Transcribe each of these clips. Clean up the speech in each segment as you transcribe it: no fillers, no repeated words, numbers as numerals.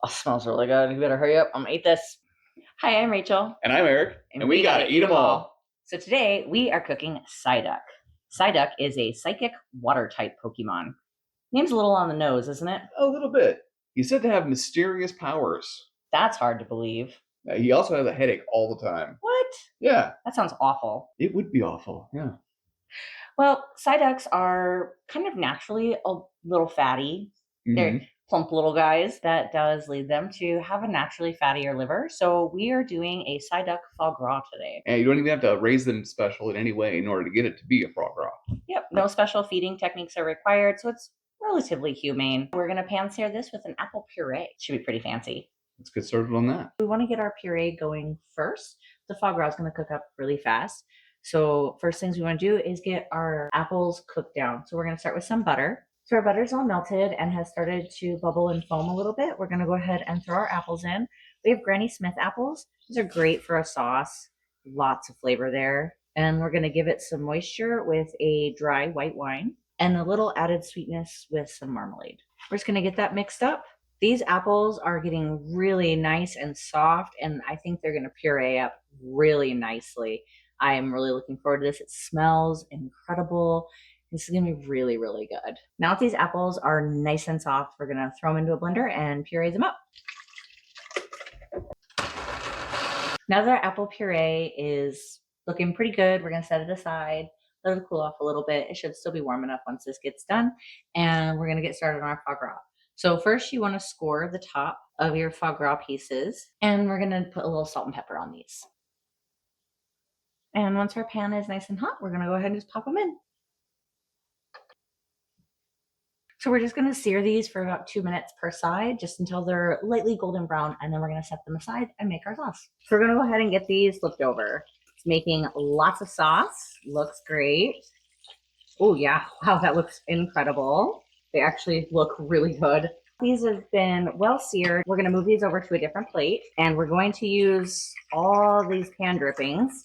Oh, smells really good. You better hurry up. I'm gonna eat this. Hi, I'm Rachel. And I'm Eric. And we gotta eat them all. So today we are cooking Psyduck. Psyduck is a psychic water type Pokemon. Name's a little on the nose, isn't it? A little bit. He's said to have mysterious powers. That's hard to believe. He also has a headache all the time. What? Yeah. That sounds awful. It would be awful. Yeah. Well, Psyducks are kind of naturally a little fatty. They're plump little guys. That does lead them to have a naturally fattier liver. So we are doing a Psyduck Foie Gras today. And you don't even have to raise them special in any way in order to get it to be a Foie Gras. Yep, no special feeding techniques are required, so it's relatively humane. We're going to pan-sear this with an apple puree. Should be pretty fancy. Let's get started on that. We want to get our puree going first. The foie gras is going to cook up really fast. So first things we want to do is get our apples cooked down. So we're going to start with some butter. So our butter's all melted and has started to bubble and foam a little bit. We're going to go ahead and throw our apples in. We have Granny Smith apples. These are great for a sauce. Lots of flavor there. And we're going to give it some moisture with a dry white wine and a little added sweetness with some marmalade. We're just going to get that mixed up. These apples are getting really nice and soft, and I think they're going to puree up really nicely. I am really looking forward to this. It smells incredible. This is going to be really, really good. Now that these apples are nice and soft, we're going to throw them into a blender and puree them up. Now that our apple puree is looking pretty good, we're going to set it aside, let it cool off a little bit. It should still be warm enough once this gets done, and we're going to get started on our foie gras. So first you want to score the top of your foie gras pieces, and we're going to put a little salt and pepper on these. And once our pan is nice and hot, we're going to go ahead and just pop them in. So we're just going to sear these for about 2 minutes per side, just until they're lightly golden brown, and then we're going to set them aside and make our sauce. So we're going to go ahead and get these flipped over. It's making lots of sauce. Looks great. Oh yeah, wow, that looks incredible. They actually look really good. These have been well seared. We're going to move these over to a different plate, and we're going to use all these pan drippings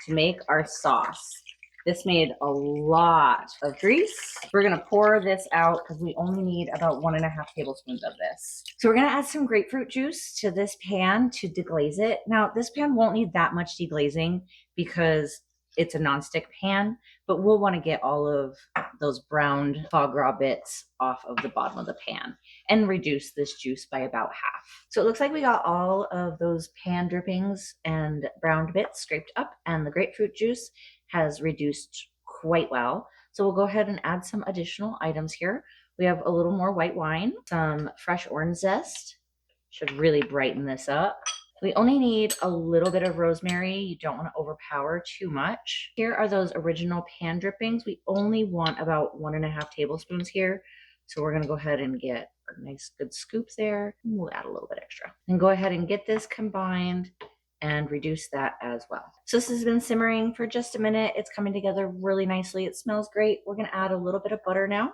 to make our sauce. This made a lot of grease. We're going to pour this out because we only need about 1.5 tablespoons of this. So we're going to add some grapefruit juice to this pan to deglaze it. Now, this pan won't need that much deglazing because it's a nonstick pan, but we'll want to get all of those browned foie gras bits off of the bottom of the pan and reduce this juice by about half. So it looks like we got all of those pan drippings and browned bits scraped up, and the grapefruit juice has reduced quite well. So we'll go ahead and add some additional items here. We have a little more white wine, some fresh orange zest, should really brighten this up. We only need a little bit of rosemary. You don't want to overpower too much. Here are those original pan drippings. We only want about 1.5 tablespoons here. So we're going to go ahead and get a nice good scoop there. And we'll add a little bit extra. And go ahead and get this combined and reduce that as well. So this has been simmering for just a minute. It's coming together really nicely. It smells great. We're going to add a little bit of butter now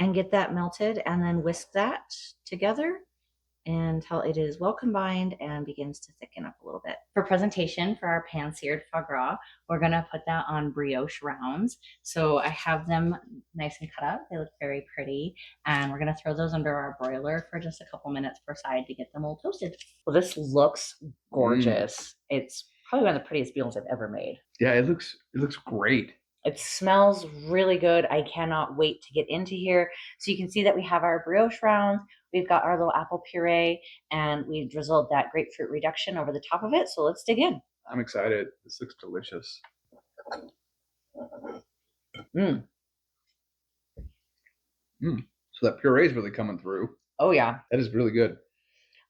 and get that melted, and then whisk that together until it is well combined and begins to thicken up a little bit. For presentation for our pan-seared foie gras, we're going to put that on brioche rounds. So I have them nice and cut up. They look very pretty. And we're going to throw those under our broiler for just a couple minutes per side to get them all toasted. Well, this looks gorgeous. It's probably one of the prettiest meals I've ever made. Yeah, it looks great. It smells really good. I cannot wait to get into here. So you can see that we have our brioche rounds. We've got our little apple puree, and we've drizzled that grapefruit reduction over the top of it. So let's dig in. I'm excited. This looks delicious. So that puree is really coming through. Oh yeah. That is really good.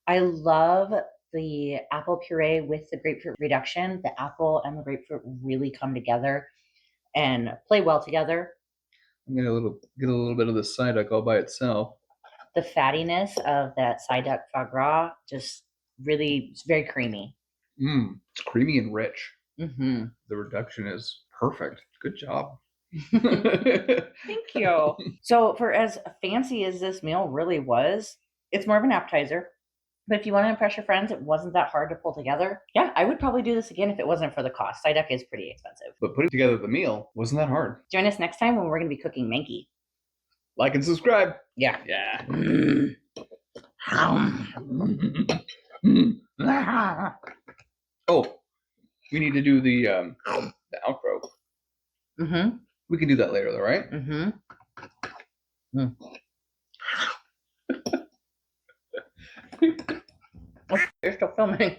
I love the apple puree with the grapefruit reduction. The apple and the grapefruit really come together and play well together. I'm gonna get a little bit of the Psyduck all by itself. The fattiness of that Psyduck foie gras just really, it's very creamy. It's creamy and rich. The reduction is perfect. Good job. Thank you. So for as fancy as this meal really was, it's more of an appetizer. But if you want to impress your friends, it wasn't that hard to pull together. Yeah, I would probably do this again if it wasn't for the cost. Psyduck is pretty expensive. But putting together the meal wasn't that hard. Join us next time when we're going to be cooking Mankey. Like and subscribe. Yeah. Yeah. Oh, we need to do the outro. Mm-hmm. We can do that later, though, right? Mm-hmm. Mm. Okay, you're still filming.